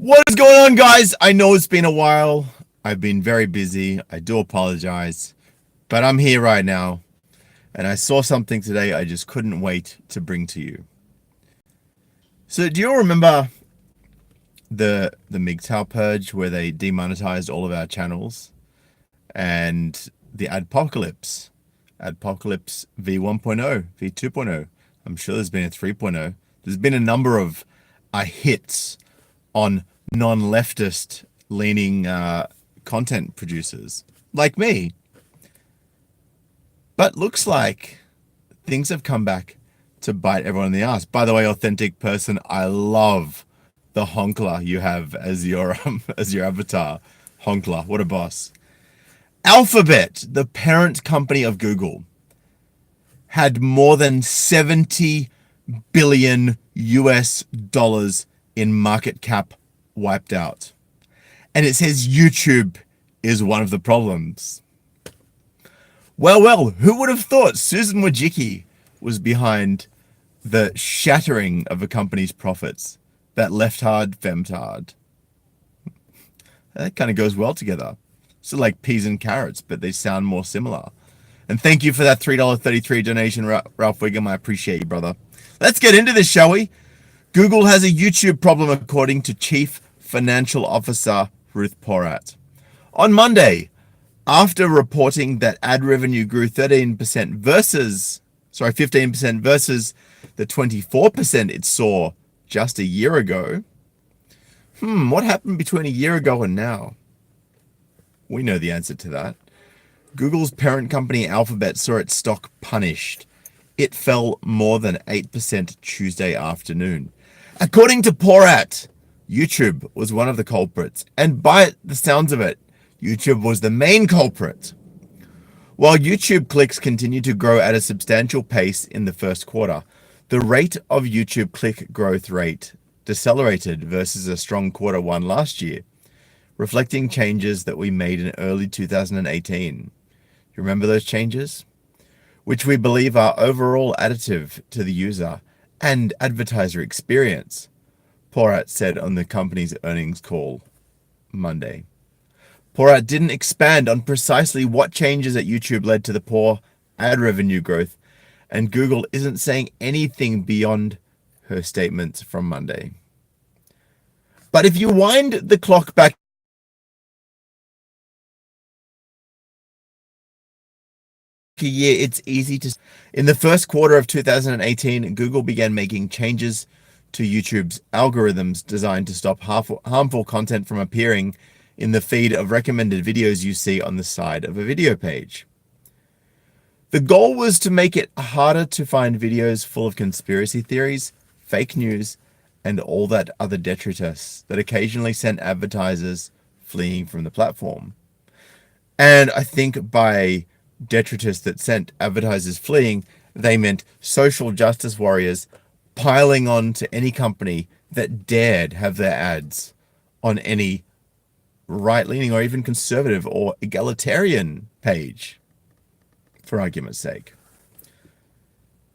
What is going on, guys? I know it's been a while. I've been very busy. I do apologize, but I'm here right now, and I saw something today I just couldn't wait to bring to you. So, do you all remember the MGTOW purge where they demonetized all of our channels, and the Adpocalypse V1.0, V2.0? I'm sure there's been a 3.0. There's been a number of hits on non-leftist leaning content producers like me. But looks like things have come back to bite everyone in the ass. By the way, authentic person, I love the honkler you have as your avatar. Honkler, what a boss. Alphabet, the parent company of Google, had more than $70 billion in market cap wiped out. And it says YouTube is one of the problems. Well, who would have thought Susan Wojcicki was behind the shattering of a company's profits? That left hard, femmed hard. That kind of goes well together. So like peas and carrots, but they sound more similar. And thank you for that $3.33 donation, Ralph Wiggum. I appreciate you, brother. Let's get into this, shall we? Google has a YouTube problem, according to Chief Financial Officer Ruth Porat. On Monday, after reporting that ad revenue grew 15% versus the 24% it saw just a year ago. What happened between a year ago and now? We know the answer to that. Google's parent company Alphabet saw its stock punished. It fell more than 8% Tuesday afternoon. According to Porat, YouTube was one of the culprits, and by the sounds of it, YouTube was the main culprit. While YouTube clicks continued to grow at a substantial pace in the first quarter, the rate of YouTube click growth rate decelerated versus a strong quarter one last year, reflecting changes that we made in early 2018. You remember those changes? Which we believe are overall additive to the user and advertiser experience, Porat said on the company's earnings call Monday. Porat didn't expand on precisely what changes at YouTube led to the poor ad revenue growth, and Google isn't saying anything beyond her statements from Monday. But if you wind the clock back a year, it's easy to. In the first quarter of 2018, Google began making changes to YouTube's algorithms designed to stop harmful content from appearing in the feed of recommended videos you see on the side of a video page. The goal was to make it harder to find videos full of conspiracy theories, fake news, and all that other detritus that occasionally sent advertisers fleeing from the platform. And I think by detritus that sent advertisers fleeing, they meant social justice warriors piling on to any company that dared have their ads on any right-leaning or even conservative or egalitarian page, for argument's sake.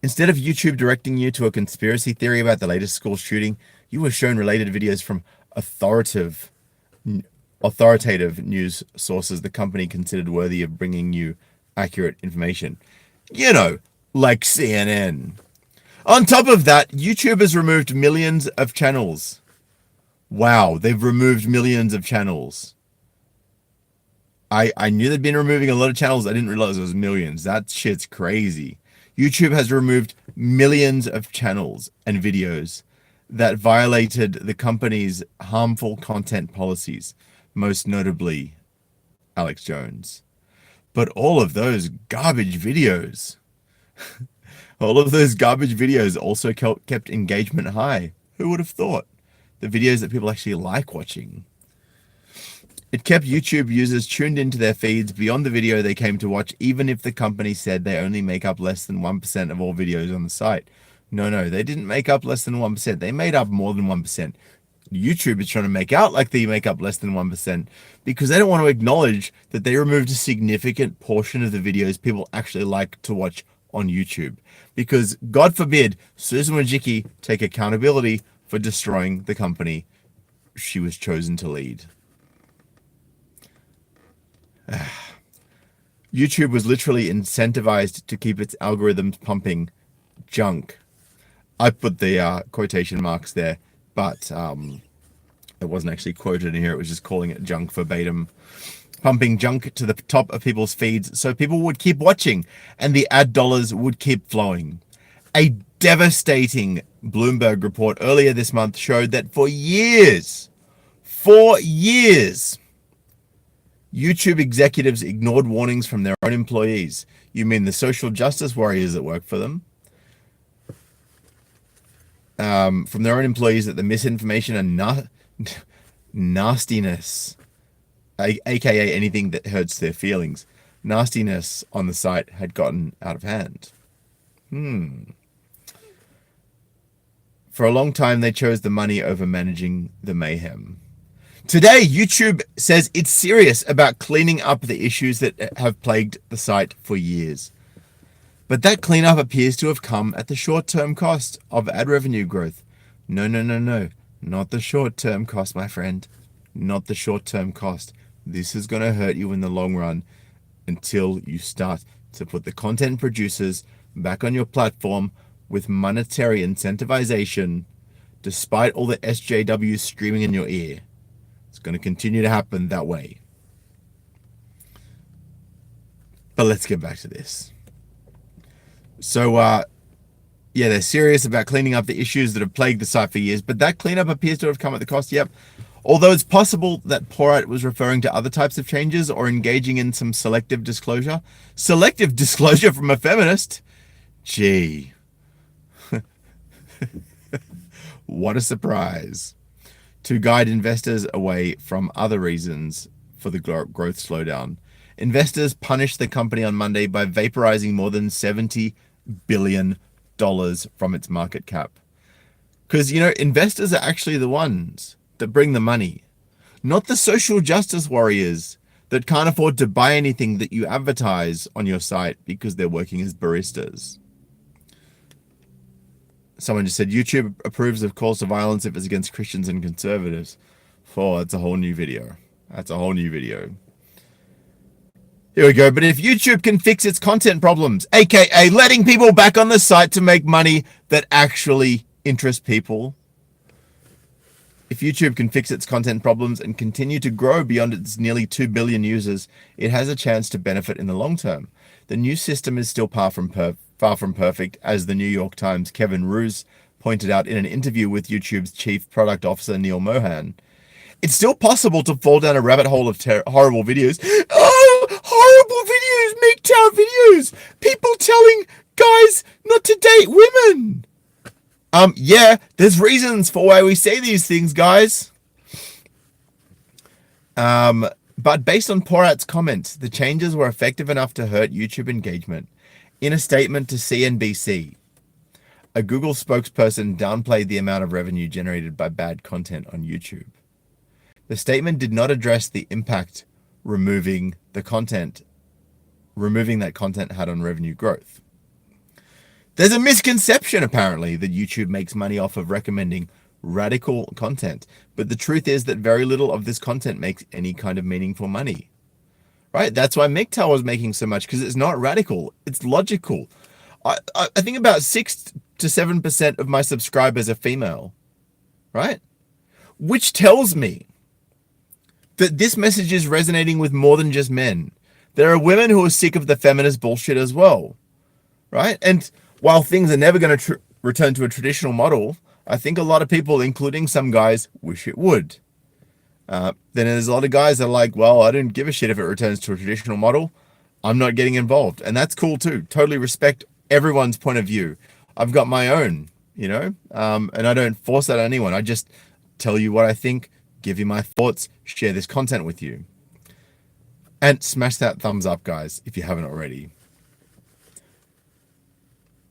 Instead of YouTube directing you to a conspiracy theory about the latest school shooting, you were shown related videos from authoritative news sources the company considered worthy of bringing you accurate information. You know, like CNN. On top of that, YouTube has removed millions of channels. Wow, they've removed millions of channels. I knew they'd been removing a lot of channels. I didn't realize it was millions. That shit's crazy. YouTube has removed millions of channels and videos that violated the company's harmful content policies, most notably Alex Jones. But all of those garbage videos, also kept engagement high. Who would have thought? The videos that people actually like watching. It kept YouTube users tuned into their feeds beyond the video they came to watch, even if the company said they only make up less than 1% of all videos on the site. No, they didn't make up less than 1%. They made up more than 1%. YouTube is trying to make out like they make up less than 1% because they don't want to acknowledge that they removed a significant portion of the videos people actually like to watch on YouTube. Because God forbid Susan Wojcicki take accountability for destroying the company she was chosen to lead. YouTube was literally incentivized to keep its algorithms pumping junk. I put the quotation marks there, but it wasn't actually quoted in here. It was just calling it junk verbatim. Pumping junk to the top of people's feeds so people would keep watching and the ad dollars would keep flowing. A devastating Bloomberg report earlier this month showed that for years, YouTube executives ignored warnings from their own employees. You mean the social justice warriors that work for them? From their own employees that the misinformation and nastiness, aka anything that hurts their feelings, nastiness on the site had gotten out of hand. For a long time, they chose the money over managing the mayhem. Today, YouTube says it's serious about cleaning up the issues that have plagued the site for years. But that cleanup appears to have come at the short-term cost of ad revenue growth. No. Not the short-term cost, my friend. Not the short-term cost. This is going to hurt you in the long run until you start to put the content producers back on your platform with monetary incentivization, despite all the SJWs screaming in your ear. It's going to continue to happen that way. But let's get back to this. So, yeah, they're serious about cleaning up the issues that have plagued the site for years, but that cleanup appears to have come at the cost. Yep. Although it's possible that POWR was referring to other types of changes or engaging in some selective disclosure. Selective disclosure from a feminist? Gee. What a surprise. To guide investors away from other reasons for the growth slowdown. Investors punished the company on Monday by vaporizing more than $70 billion from its market cap. Because, you know, investors are actually the ones that bring the money, not the social justice warriors that can't afford to buy anything that you advertise on your site because they're working as baristas. Someone just said, YouTube approves of calls to violence if it's against Christians and conservatives. Oh, that's a whole new video. That's a whole new video. Here we go. But if YouTube can fix its content problems, aka letting people back on the site to make money that actually interest people, if YouTube can fix its content problems and continue to grow beyond its nearly 2 billion users, it has a chance to benefit in the long term. The new system is still far from perfect, as the New York Times' Kevin Roose pointed out in an interview with YouTube's chief product officer, Neil Mohan. It's still possible to fall down a rabbit hole of horrible videos. Oh, horrible videos, MGTOW videos. People telling guys not to date women. Yeah, there's reasons for why we say these things, guys. But based on Porat's comments, the changes were effective enough to hurt YouTube engagement. In a statement to CNBC, a Google spokesperson downplayed the amount of revenue generated by bad content on YouTube. The statement did not address the impact removing that content had on revenue growth. There's a misconception, apparently, that YouTube makes money off of recommending radical content, but the truth is that very little of this content makes any kind of meaningful money. Right? That's why MGTOW was making so much, because it's not radical, it's logical. I think about 6 to 7% of my subscribers are female, right? Which tells me that this message is resonating with more than just men. There are women who are sick of the feminist bullshit as well, right? And while things are never going to return to a traditional model, I think a lot of people, including some guys, wish it would. Then there's a lot of guys that are like, well, I don't give a shit if it returns to a traditional model. I'm not getting involved. And that's cool too. Totally respect everyone's point of view. I've got my own, you know, and I don't force that on anyone. I just tell you what I think, give you my thoughts, share this content with you. And smash that thumbs up, guys, if you haven't already.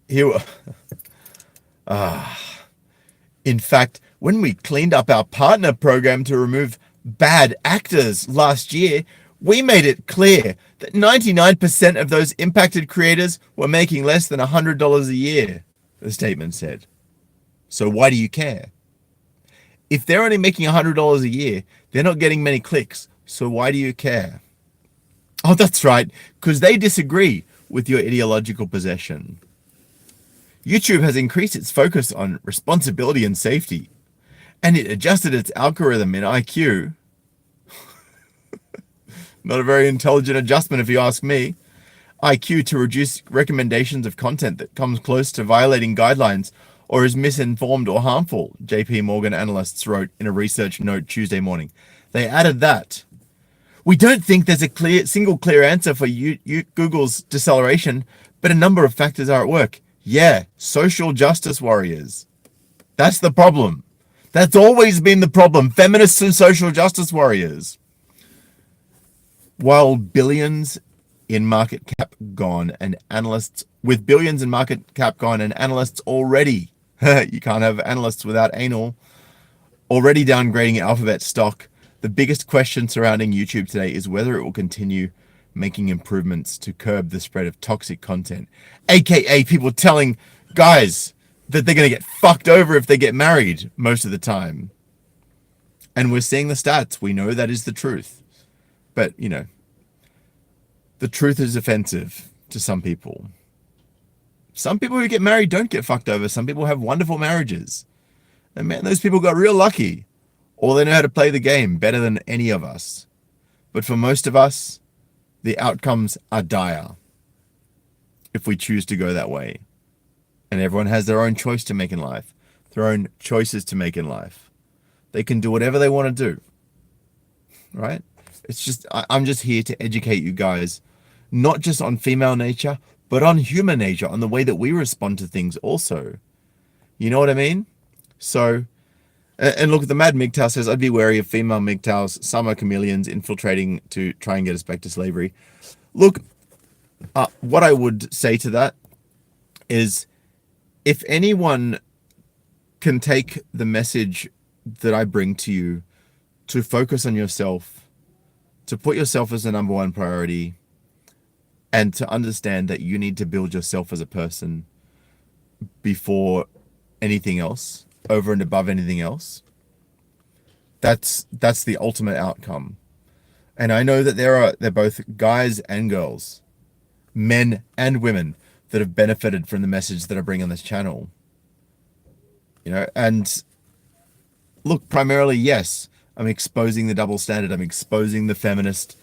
Here, in fact, when we cleaned up our partner program to remove bad actors last year, we made it clear that 99% of those impacted creators were making less than $100 a year, the statement said. So why do you care? If they're only making $100 a year, they're not getting many clicks. So why do you care? Oh, that's right, because they disagree with your ideological possession. YouTube has increased its focus on responsibility and safety, and it adjusted its algorithm in IQ. Not a very intelligent adjustment if you ask me. IQ to reduce recommendations of content that comes close to violating guidelines or is misinformed or harmful, JP Morgan analysts wrote in a research note Tuesday morning. They added that we don't think there's a single clear answer for Google's deceleration, but a number of factors are at work. Yeah, social justice warriors. That's the problem. That's always been the problem. Feminists and social justice warriors. While billions in market cap gone and analysts with billions in market cap gone and analysts already, you can't have analysts without anal, already downgrading Alphabet stock, the biggest question surrounding YouTube today is whether it will continue making improvements to curb the spread of toxic content, aka people telling guys that they're going to get fucked over if they get married most of the time. And we're seeing the stats. We know that is the truth. But, you know, the truth is offensive to some people. Some people who get married don't get fucked over. Some people have wonderful marriages. And man, those people got real lucky. Or they know how to play the game better than any of us. But for most of us, the outcomes are dire if we choose to go that way. And everyone has their own choice to make in life, their own choices to make in life. They can do whatever they want to do, right? It's just, I'm just here to educate you guys, not just on female nature, but on human nature, on the way that we respond to things also. You know what I mean? So, and look, the Mad MGTOW says, I'd be wary of female MGTOWs. Some are chameleons infiltrating to try and get us back to slavery. Look, what I would say to that is, if anyone can take the message that I bring to you to focus on yourself, to put yourself as the number one priority, and to understand that you need to build yourself as a person before anything else, over and above anything else, that's the ultimate outcome. And I know that they're both guys and girls, men and women, that have benefited from the message that I bring on this channel. You know, and look, primarily, yes, I'm exposing the double standard. I'm exposing the feminist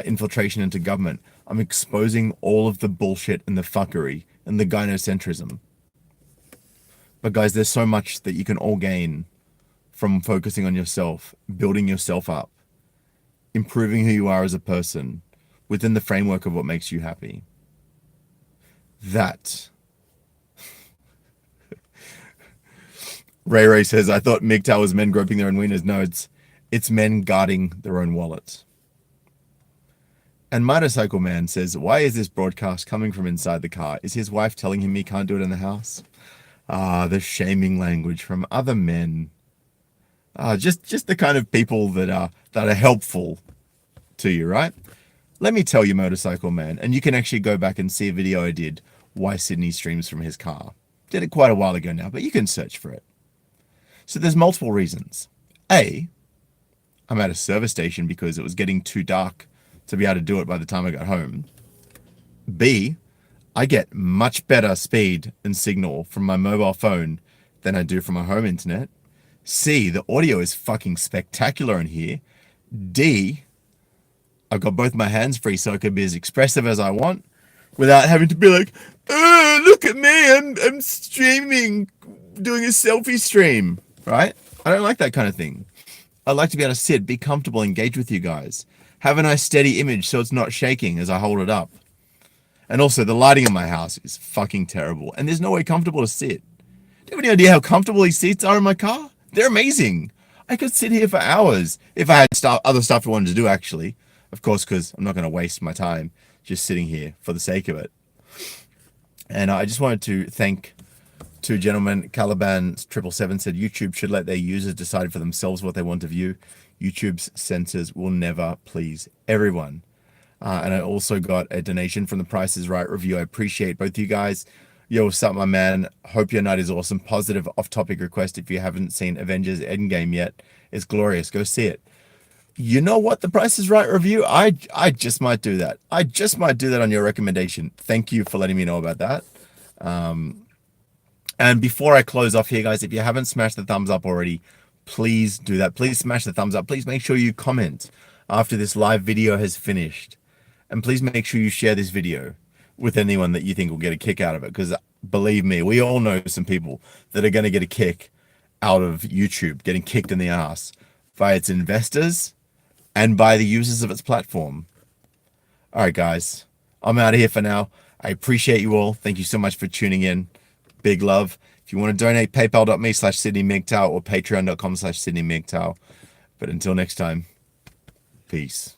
infiltration into government. I'm exposing all of the bullshit and the fuckery and the gynocentrism. But guys, there's so much that you can all gain from focusing on yourself, building yourself up, improving who you are as a person within the framework of what makes you happy. That. Ray says, I thought MGTOW was men groping their own wieners. No, it's men guarding their own wallets. And Motorcycle Man says, why is this broadcast coming from inside the car? Is his wife telling him he can't do it in the house? The shaming language from other men. Just the kind of people that are helpful to you, right? Let me tell you, Motorcycle Man, and you can actually go back and see a video I did, why Sydney streams from his car. Did it quite a while ago now, but you can search for it. So there's multiple reasons. A, I'm at a service station because it was getting too dark to be able to do it by the time I got home. B, I get much better speed and signal from my mobile phone than I do from my home internet. C, the audio is fucking spectacular in here. D, I've got both my hands free so I can be as expressive as I want without having to be like, oh, look at me, I'm streaming, doing a selfie stream, right? I don't like that kind of thing. I like to be able to sit, be comfortable, engage with you guys. Have a nice steady image so it's not shaking as I hold it up. And also, the lighting in my house is fucking terrible. And there's no way comfortable to sit. Do you have any idea how comfortable these seats are in my car? They're amazing. I could sit here for hours if I had other stuff I wanted to do, actually. Of course, because I'm not going to waste my time just sitting here for the sake of it. And I just wanted to thank two gentlemen. Caliban777 said, YouTube should let their users decide for themselves what they want to view. YouTube's censors will never please everyone. And I also got a donation from the Price is Right review. I appreciate both you guys. Yo, what's up, my man? Hope your night is awesome. Positive off-topic request. If you haven't seen Avengers Endgame yet, it's glorious. Go see it. You know what? The Price is Right review. I just might do that. I just might do that on your recommendation. Thank you for letting me know about that. And before I close off here, guys, if you haven't smashed the thumbs up already, please do that. Please smash the thumbs up. Please make sure you comment after this live video has finished. And please make sure you share this video with anyone that you think will get a kick out of it. Because believe me, we all know some people that are going to get a kick out of YouTube, getting kicked in the ass by its investors and by the users of its platform. All right, guys, I'm out of here for now. I appreciate you all. Thank you so much for tuning in. Big love. If you want to donate, paypal.me/SydneyMGTOW or patreon.com/SydneyMGTOW. But until next time, peace.